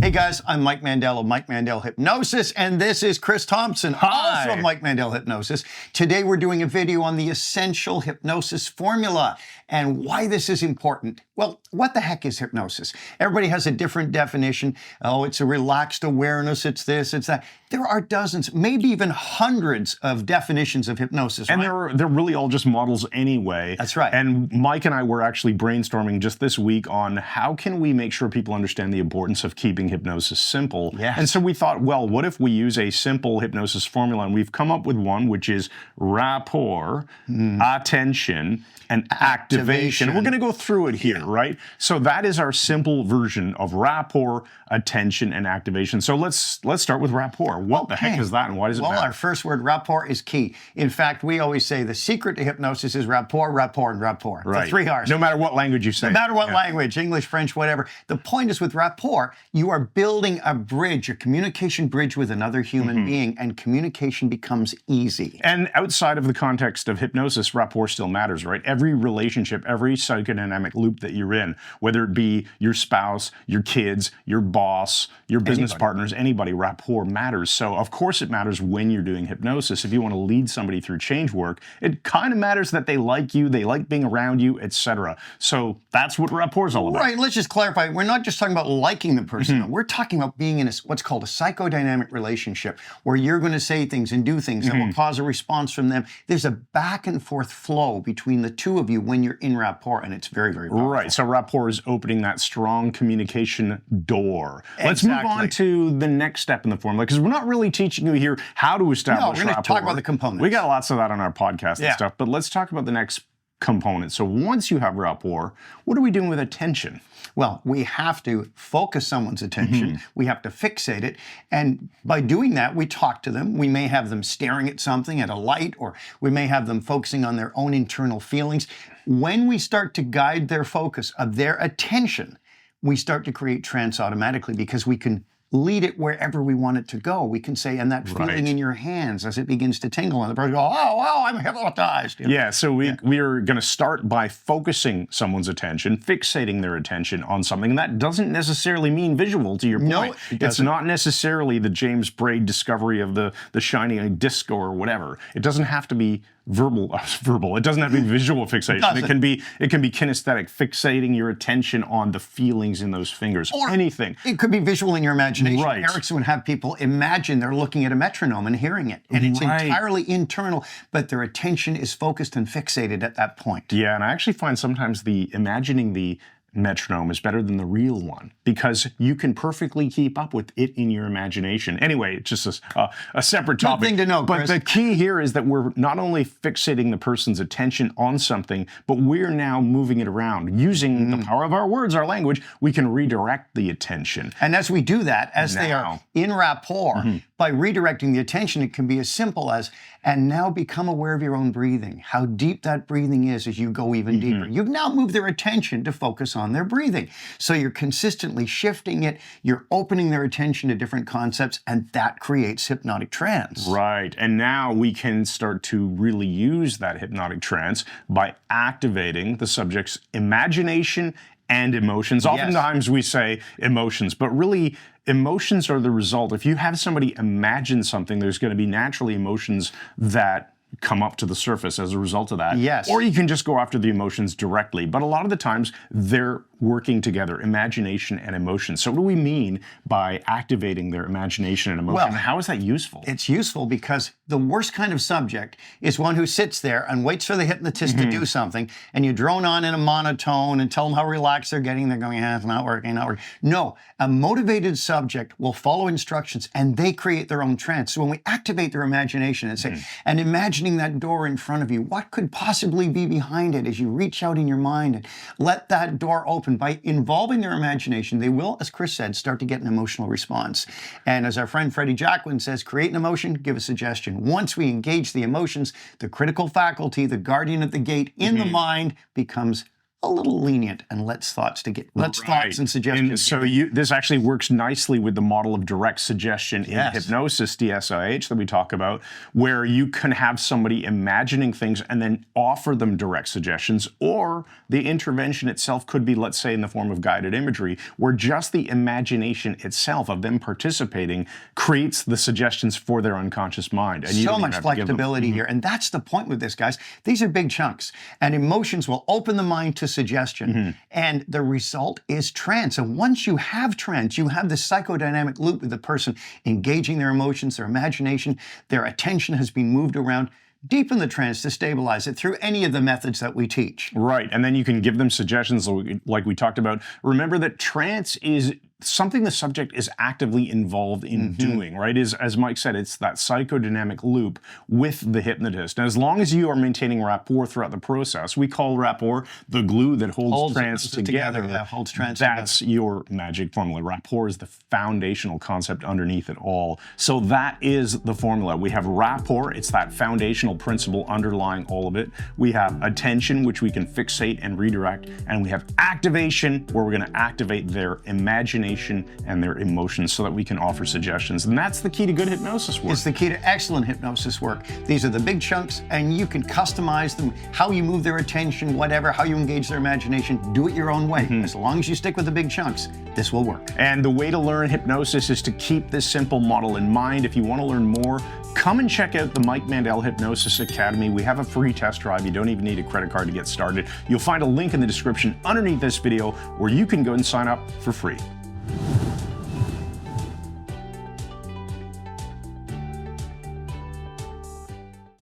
Hey guys, I'm Mike Mandel of Mike Mandel Hypnosis, and this is Chris Thompson, Hi. also of Mike Mandel Hypnosis. Today we're doing a video on the essential hypnosis formula and why this is important. Well, what the heck is hypnosis? Everybody has a different definition. Oh, it's a relaxed awareness, it's this, it's that. There are dozens, maybe even hundreds of definitions of hypnosis. And right? they're really all just models anyway. That's right. And Mike and I were actually brainstorming just this week on how can we make sure people understand the importance of keeping hypnosis simple. Yes. And so we thought, well, what if we use a simple hypnosis formula? And we've come up with one, which is rapport, attention, and activation. We're going to go through it here, right? So that is our simple version of rapport, attention, and activation. So let's start with rapport. What the heck is that, and why does it matter? Well, our first word, rapport, is key. In fact, we always say the secret to hypnosis is rapport, rapport, and rapport. Right. The 3 R's. No matter what language you say. No matter what language, English, French, whatever. The point is with rapport, you are building a bridge, a communication bridge with another human being, and communication becomes easy. And outside of the context of hypnosis, rapport still matters, right? Every relationship, every psychodynamic loop that you're in, whether it be your spouse, your kids, your boss, your business partners, anybody, rapport matters. So of course it matters when you're doing hypnosis. If you want to lead somebody through change work, it kind of matters that they like you, they like being around you, etc. So that's what rapport is all about. Right, let's just clarify. We're not just talking about liking the person. We're talking about being in what's called a psychodynamic relationship where you're going to say things and do things that will cause a response from them. There's a back and forth flow between the two of you when you're in rapport, and it's very, very powerful. Right, so rapport is opening that strong communication door. Exactly. Let's move on to the next step in the formula, because we're not really teaching you here how to establish rapport. No, we're going to talk about the components. We got lots of that on our podcast and stuff, but let's talk about the next component. So once you have rapport, what are we doing with attention? Well, we have to focus someone's attention. We have to fixate it. And by doing that, we talk to them. We may have them staring at something, at a light, or we may have them focusing on their own internal feelings. When we start to guide their focus of their attention, we start to create trance automatically because we can lead it wherever we want it to go. We can say, and that feeling in your hands as it begins to tingle, and the person goes, oh, wow, I'm hypnotized. You know? Yeah, so we are going to start by focusing someone's attention, fixating their attention on something. And that doesn't necessarily mean visual, to your point. No, it's not necessarily the James Braid discovery of the shining disco or whatever. It doesn't have to be verbal. It doesn't have to be visual fixation. It can be kinesthetic, fixating your attention on the feelings in those fingers. Or anything. It could be visual in your imagination. Right. Erickson would have people imagine they're looking at a metronome and hearing it. And it's entirely internal, but their attention is focused and fixated at that point. Yeah, and I actually find sometimes imagining the metronome is better than the real one because you can perfectly keep up with it in your imagination. Anyway, it's just a separate topic. Good thing to know, Chris. But the key here is that we're not only fixating the person's attention on something, but we're now moving it around. Using the power of our words, our language, we can redirect the attention. And as we do that, as they are in rapport, by redirecting the attention, it can be as simple as, and now become aware of your own breathing, how deep that breathing is as you go even deeper. You've now moved their attention to focus on their breathing. So you're consistently shifting it, you're opening their attention to different concepts, and that creates hypnotic trance. Right, and now we can start to really use that hypnotic trance by activating the subject's imagination and emotions. Oftentimes we say emotions, but really emotions are the result. If you have somebody imagine something, there's going to be naturally emotions that come up to the surface as a result of that. Yes. Or you can just go after the emotions directly. But a lot of the times they're working together, imagination and emotion. So what do we mean by activating their imagination and emotion? Well, how is that useful? It's useful because the worst kind of subject is one who sits there and waits for the hypnotist to do something, and you drone on in a monotone and tell them how relaxed they're getting. They're going, it's not working, not working. No, a motivated subject will follow instructions and they create their own trance. So when we activate their imagination and say, and imagining that door in front of you, what could possibly be behind it as you reach out in your mind and let that door open? By involving their imagination, they will, as Chris said, start to get an emotional response. And as our friend Freddie Jacqueline says, create an emotion, give a suggestion. Once we engage the emotions, the critical faculty, the guardian at the gate in the mind becomes a little lenient and lets thoughts and suggestions. And so this actually works nicely with the model of direct suggestion in hypnosis, DSIH, that we talk about, where you can have somebody imagining things and then offer them direct suggestions, or the intervention itself could be, let's say, in the form of guided imagery, where just the imagination itself of them participating creates the suggestions for their unconscious mind. And so much flexibility here. And that's the point with this, guys. These are big chunks, and emotions will open the mind to suggestion. And the result is trance. And once you have trance, you have this psychodynamic loop with the person engaging their emotions, their imagination, their attention has been moved around. Deepen the trance to stabilize it through any of the methods that we teach. Right, and then you can give them suggestions like we talked about. Remember that trance is something the subject is actively involved in doing, right? As Mike said, it's that psychodynamic loop with the hypnotist. And as long as you are maintaining rapport throughout the process, we call rapport the glue that holds trance together. Holds trance That's your magic formula. Rapport is the foundational concept underneath it all. So that is the formula. We have rapport, it's that foundational principle underlying all of it. We have attention, which we can fixate and redirect. And we have activation, where we're going to activate their imagination and their emotions so that we can offer suggestions. And that's the key to good hypnosis work. It's the key to excellent hypnosis work. These are the big chunks, and you can customize them, how you move their attention, whatever, how you engage their imagination. Do it your own way. As long as you stick with the big chunks, this will work. And the way to learn hypnosis is to keep this simple model in mind. If you want to learn more, come and check out the Mike Mandel Hypnosis Academy. We have a free test drive. You don't even need a credit card to get started. You'll find a link in the description underneath this video where you can go and sign up for free.